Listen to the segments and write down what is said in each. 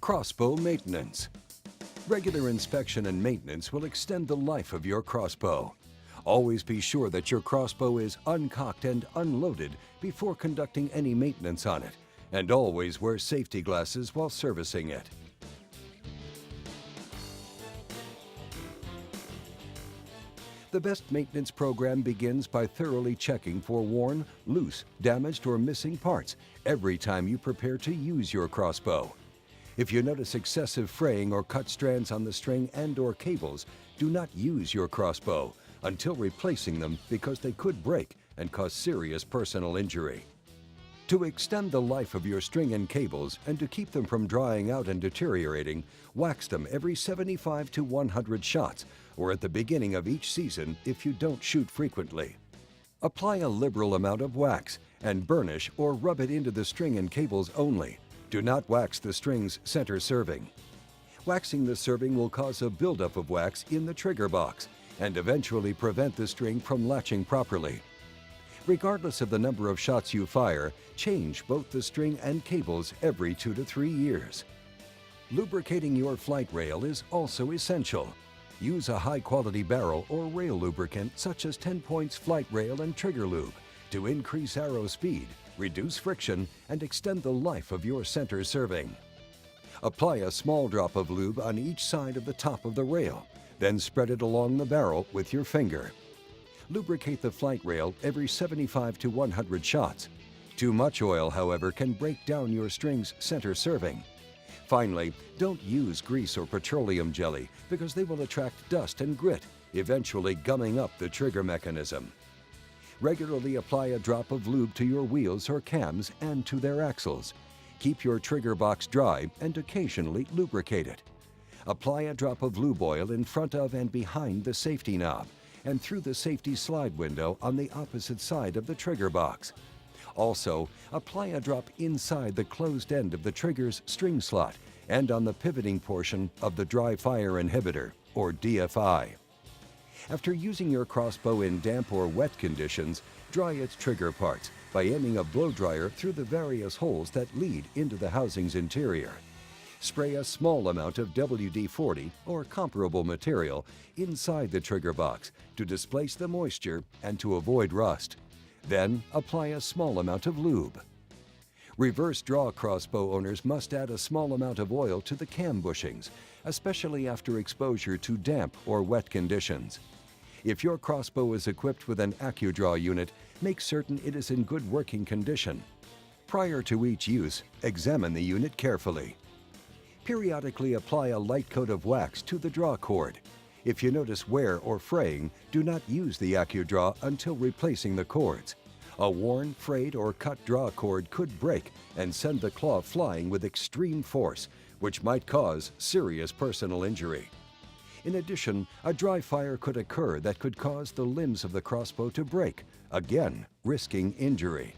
Crossbow maintenance. Regular inspection and maintenance will extend the life of your crossbow. Always be sure that your crossbow is uncocked and unloaded before conducting any maintenance on it, and always wear safety glasses while servicing it. The best maintenance program begins by thoroughly checking for worn, loose, damaged, or missing parts every time you prepare to use your crossbow. If you notice excessive fraying or cut strands on the string and/or cables, do not use your crossbow until replacing them because they could break and cause serious personal injury. To extend the life of your string and cables and to keep them from drying out and deteriorating, wax them every 75 to 100 shots or at the beginning of each season if you don't shoot frequently. Apply a liberal amount of wax and burnish or rub it into the string and cables only. Do not wax the string's center serving. Waxing the serving will cause a buildup of wax in the trigger box and eventually prevent the string from latching properly. Regardless of the number of shots you fire, change both the string and cables every 2 to 3 years. Lubricating your flight rail is also essential. Use a high-quality barrel or rail lubricant such as TenPoint's flight rail and trigger lube to increase arrow speed, reduce friction, and extend the life of your center serving. Apply a small drop of lube on each side of the top of the rail, then spread it along the barrel with your finger. Lubricate the flight rail every 75 to 100 shots. Too much oil, however, can break down your string's center serving. Finally, don't use grease or petroleum jelly because they will attract dust and grit, eventually gumming up the trigger mechanism. Regularly apply a drop of lube to your wheels or cams and to their axles. Keep your trigger box dry and occasionally lubricate it. Apply a drop of lube oil in front of and behind the safety knob and through the safety slide window on the opposite side of the trigger box. Also, apply a drop inside the closed end of the trigger's string slot and on the pivoting portion of the dry fire inhibitor, or DFI. After using your crossbow in damp or wet conditions, dry its trigger parts by aiming a blow dryer through the various holes that lead into the housing's interior. Spray a small amount of WD-40 or comparable material inside the trigger box to displace the moisture and to avoid rust. Then apply a small amount of lube. Reverse draw crossbow owners must add a small amount of oil to the cam bushings, especially after exposure to damp or wet conditions. If your crossbow is equipped with an AccuDraw unit, make certain it is in good working condition. Prior to each use, examine the unit carefully. Periodically apply a light coat of wax to the draw cord. If you notice wear or fraying, do not use the AccuDraw until replacing the cords. A worn, frayed, or cut draw cord could break and send the claw flying with extreme force, which might cause serious personal injury. In addition, a dry fire could occur that could cause the limbs of the crossbow to break, again risking injury.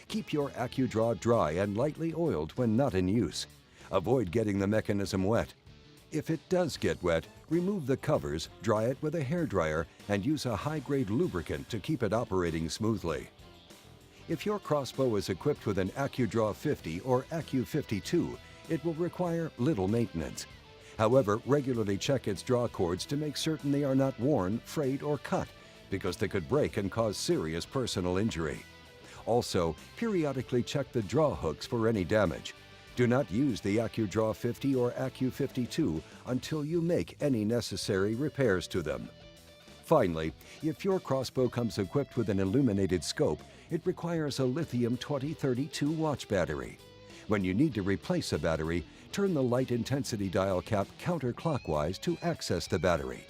Keep your AccuDraw dry and lightly oiled when not in use. Avoid getting the mechanism wet. If it does get wet, remove the covers, dry it with a hairdryer, and use a high-grade lubricant to keep it operating smoothly. If your crossbow is equipped with an AccuDraw 50 or Accu52, it will require little maintenance. However, regularly check its draw cords to make certain they are not worn, frayed, or cut, because they could break and cause serious personal injury. Also, periodically check the draw hooks for any damage. Do not use the AccuDraw 50 or Accu52 until you make any necessary repairs to them. Finally, if your crossbow comes equipped with an illuminated scope, it requires a lithium 2032 watch battery. When you need to replace a battery, turn the light intensity dial cap counterclockwise to access the battery.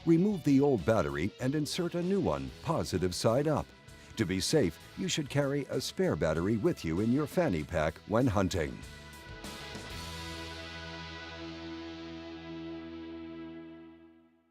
Remove the old battery and insert a new one, positive side up. To be safe, you should carry a spare battery with you in your fanny pack when hunting.